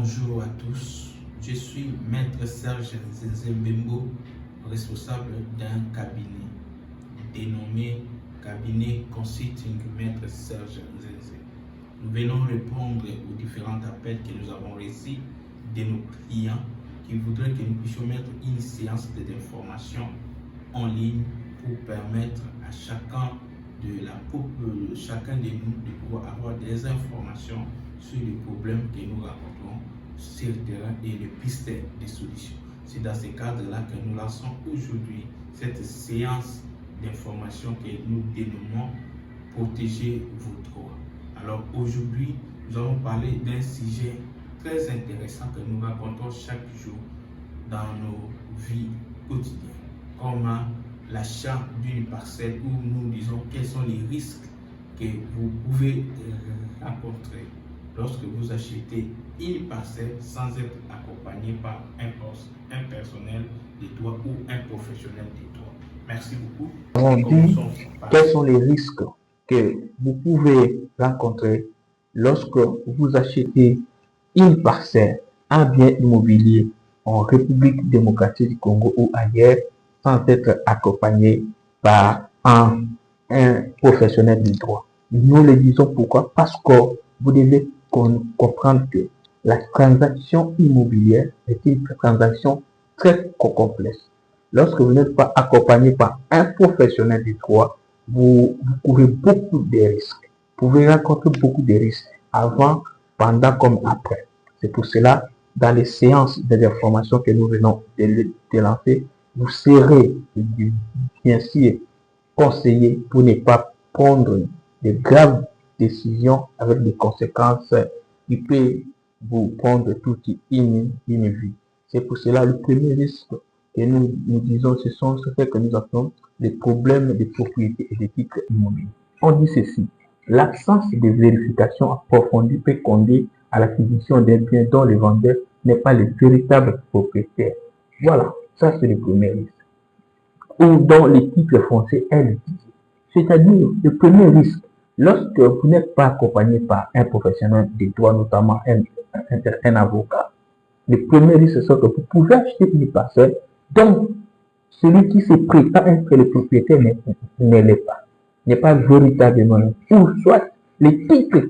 Bonjour à tous, je suis Maître Serge Zenzembembo, responsable d'un cabinet dénommé Cabinet Consulting Maître Serge Zenze. Nous venons répondre aux différents appels que nous avons reçus de nos clients qui voudraient que nous puissions mettre une séance d'information en ligne pour permettre à chacun de nous de pouvoir avoir des informations sur les problèmes que nous rencontrons sur le terrain et les pistes de solutions. C'est dans ce cadre-là que nous lançons aujourd'hui cette séance d'information que nous dénommons Protéger vos droits. Alors aujourd'hui, nous allons parler d'un sujet très intéressant que nous rencontrons chaque jour dans nos vies quotidiennes, comme l'achat d'une parcelle où nous disons quels sont les risques que vous pouvez rencontrer lorsque vous achetez une parcelle sans être accompagné par un personnel de droit ou un professionnel de droit. Merci beaucoup. On dit quels sont les risques que vous pouvez rencontrer lorsque vous achetez une parcelle, un bien immobilier en République démocratique du Congo ou ailleurs sans être accompagné par un professionnel du droit. Nous le disons pourquoi? Parce que vous devez comprendre que la transaction immobilière est une transaction très complexe. Lorsque vous n'êtes pas accompagné par un professionnel du droit, vous courez beaucoup de risques. Vous pouvez rencontrer beaucoup de risques avant, pendant comme après. C'est pour cela, dans les séances d'information que nous venons de lancer, vous serez bien sûr conseillé pour ne pas prendre de graves décisions avec des conséquences qui peuvent vous prendre toute une vie. C'est pour cela le premier risque que nous disons, ce sont ce que nous appelons les problèmes de propriété et de titre immobilier. On dit ceci: l'absence de vérification approfondie peut conduire à l'acquisition d'un bien dont le vendeur n'est pas le véritable propriétaire. Voilà, ça c'est le premier risque. Ou dont le titre foncier est litigé. C'est-à-dire, le premier risque, lorsque vous n'êtes pas accompagné par un professionnel des droits, notamment un avocat, le premier risque, c'est que vous pouvez acheter une parcelle dont celui qui se prétend être le propriétaire ne l'est pas, n'est pas véritablement. Ou soit les titres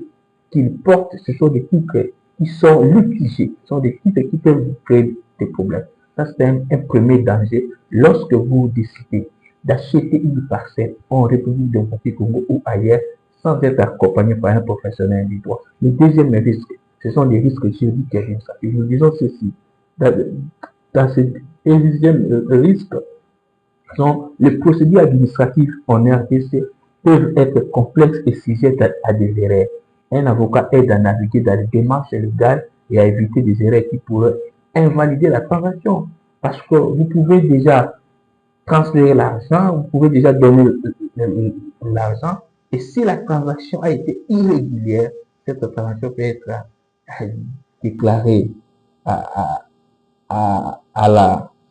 qu'il porte, ce sont des titres qui sont litigés, ce sont des titres qui peuvent vous créer des problèmes. Ça, c'est un premier danger lorsque vous décidez d'acheter une parcelle en République démocratique du Congo ou ailleurs sans être accompagné par un professionnel du droit. Le deuxième risque, ce sont les risques juridiques et administratifs. Nous disons ceci: dans ce deuxième risque, les procédures administratives en RDC peuvent être complexes et sujettes à des erreurs. Un avocat aide à naviguer dans les démarches légales et à éviter des erreurs qui pourraient invalider la transaction. Parce que vous pouvez déjà transférer l'argent, vous pouvez déjà donner l'argent, et si la transaction a été irrégulière, cette transaction peut être déclarée à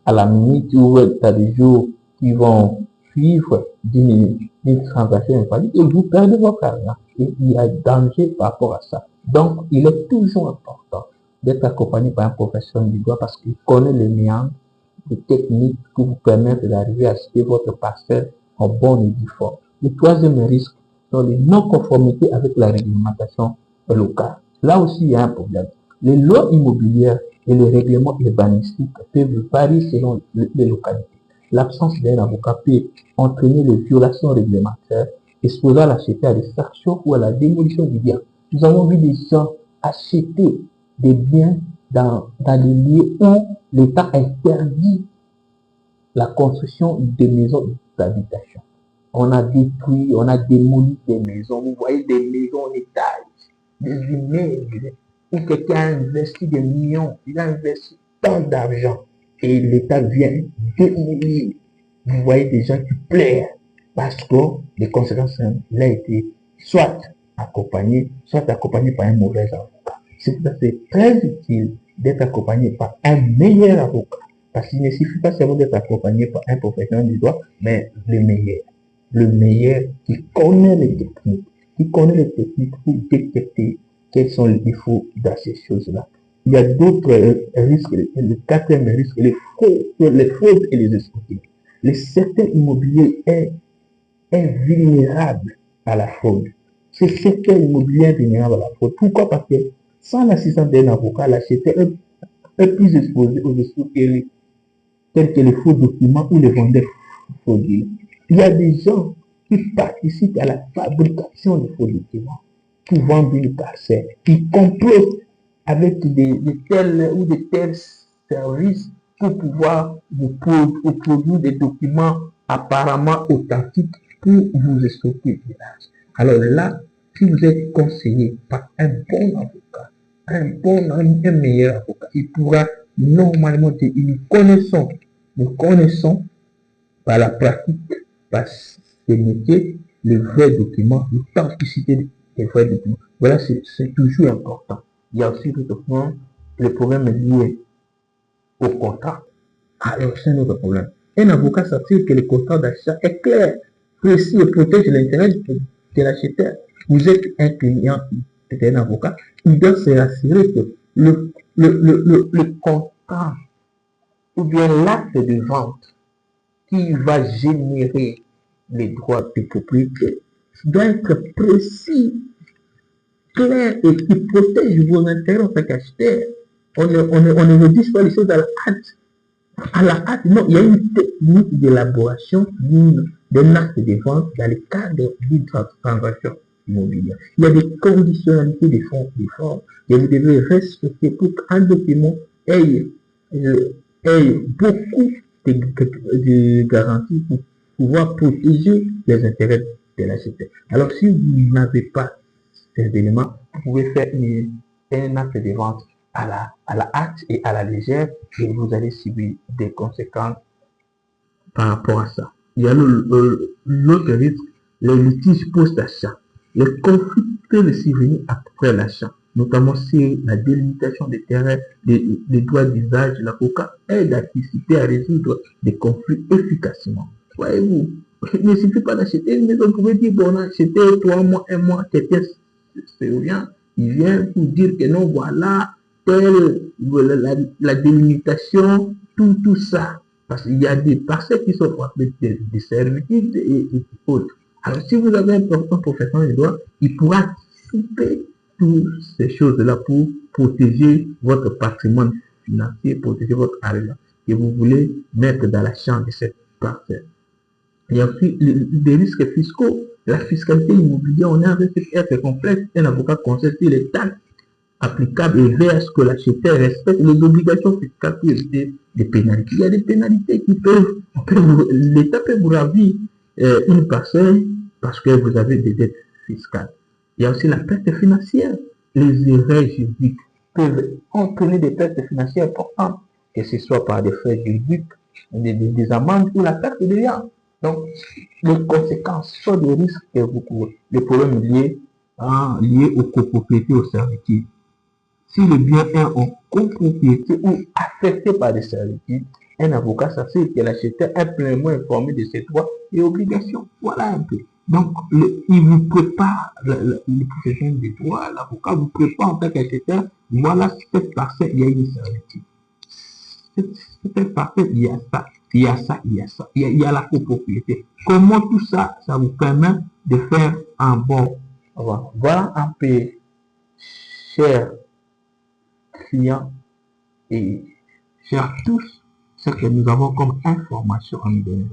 la minute ou à des jours qui vont suivre d'une transaction invalide et vous perdez votre argent. Et il y a danger par rapport à ça. Donc, il est toujours important d'être accompagné par un professionnel du droit parce qu'il connaît les méandres, les techniques qui vous permettent d'arriver à acheter votre parcelle en bonne et due forme. Le troisième risque sont les non-conformités avec la réglementation locale. Là aussi, il y a un problème. Les lois immobilières et les règlements urbanistiques peuvent varier selon les localités. L'absence d'un avocat peut entraîner les violations réglementaires, exposant l'acheteur à des sanctions ou à la démolition du bien. Nous avons vu des gens acheter des biens dans des lieux où l'État interdit la construction de maisons d'habitation. On a détruit, on a démoli des maisons. Vous voyez des maisons en étage, des immeubles où quelqu'un a investi des millions, il a investi tant d'argent et l'État vient démolir. Vous voyez des gens qui pleurent parce que les conséquences, il a été soit accompagné par un mauvais avocat. C'est pour ça que c'est très utile d'être accompagné par un meilleur avocat. Parce qu'il ne suffit pas seulement d'être accompagné par un professionnel du droit, mais le meilleur qui connaît les techniques pour détecter quels sont les défauts dans ces choses-là. Il y a d'autres risques. Le quatrième risque, les fraudes et les escroqueries. Le secteur immobilier est vulnérable à la fraude. Ce secteur immobilier est vulnérable à la fraude. Pourquoi? Parce que sans l'assistance d'un avocat, l'acheteur est plus exposé aux escroqueries tels que les faux documents ou les vendeurs frauduleux. Il y a des gens qui participent à la fabrication de faux documents pour vendre une parcelle. Ils complotent avec de tels services pour pouvoir vous produire des documents apparemment authentiques pour vous escroquer. Alors là, si vous êtes conseillé par un bon avocat, un meilleur avocat, il pourra normalement dire, nous connaissons par la pratique, par ces métiers, les vrais documents, l'authenticité des vrais documents. Voilà, c'est toujours important. Il y a aussi d'autres points, le problème lié au contrat. Alors, c'est un autre problème. Un avocat s'assure que le contrat d'achat est clair, précis et protège l'intérêt de l'acheteur. Vous êtes un client d'un avocat, il doit se rassurer que le contrat ou bien l'acte de vente qui va générer les droits de propriété doit être précis, clair et qui protège vos intérêts en tant qu'acheteur. On ne rédige pas les choses à la hâte. À la hâte, non, il y a une technique d'élaboration d'un acte de vente dans le cadre d'une transaction immobilière. Il y a des conditionnalités des fonds et vous devez respecter pour qu'un document ait beaucoup de garanties pour pouvoir protéger les intérêts de l'acheteur. Alors, si vous n'avez pas ces éléments, vous pouvez faire un acte de vente à la hâte et à la légère et vous allez subir des conséquences par rapport à ça. Il y a l'autre risque, les litiges post-achat. Les conflits peuvent survenir après l'achat, notamment si la délimitation des terrains, des droits d'usage, l'avocat aide à anticiper à résoudre des conflits efficacement. Voyez-vous, il ne suffit pas d'acheter une maison, vous pouvez dire, bon, on a acheté 3 mois, 1 mois, quelqu'un se revient, il vient pour dire que non, voilà, la délimitation, tout ça. Parce qu'il y a des parcelles qui sont frappées de servitudes et autres. Alors, si vous avez un professionnel de droit, il pourra anticiper toutes ces choses-là pour protéger votre patrimoine financier, protéger votre argent que vous voulez mettre dans la chambre de cette parcelle. Il y a aussi des risques fiscaux. La fiscalité immobilière, on a un risque très complexe. Un avocat conseille sur les taxes applicables et veille à ce que l'acheteur respecte les obligations fiscales pour éviter des pénalités. Il y a des pénalités qui l'État peut vous ravir une parcelle parce que vous avez des dettes fiscales. Il y a aussi la perte financière. Les erreurs juridiques peuvent entraîner des pertes financières importantes, que ce soit par des frais juridiques, des amendes ou la perte de biens. Donc, les conséquences sont des risques que vous courez. Les problèmes liés aux copropriétés, aux servitudes. Si le bien est en copropriété ou affecté par des servitudes, un avocat s'assure que l'acheteur est pleinement informé de ses droits et obligations. Voilà un peu. Donc, il vous prépare, le professionnel des droits, l'avocat vous prépare en tant qu'acheteur, voilà, cette parcelle, il y a une servitude. Cette parcelle, il y a ça, il y a ça, il y a ça, il y a la copropriété. Comment tout ça, ça vous permet de faire un bon. Voilà un peu, chers clients et chers tous, ce que nous avons comme information à nous donner.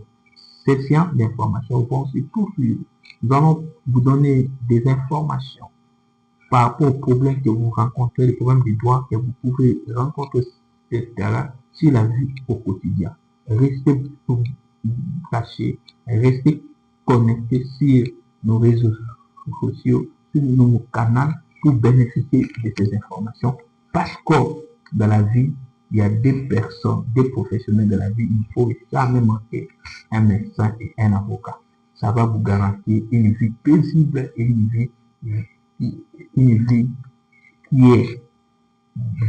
Ces sciences d'information vont aussi tout suivre. Nous allons vous donner des informations par rapport aux problèmes que vous rencontrez, les problèmes du droit que vous pouvez rencontrer, etc. sur la vie au quotidien. Restez cachés, restez connectés sur nos réseaux sociaux, sur nos canaux pour bénéficier de ces informations. Parce que dans la vie, il y a des personnes, des professionnels de la vie, il ne faut jamais manquer un médecin et un avocat. Ça va vous garantir une vie paisible et une vie qui est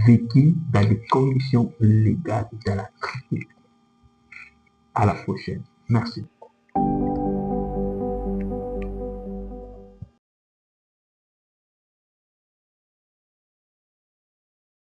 vécue dans des conditions légales de la tranquillité. À la prochaine. Merci.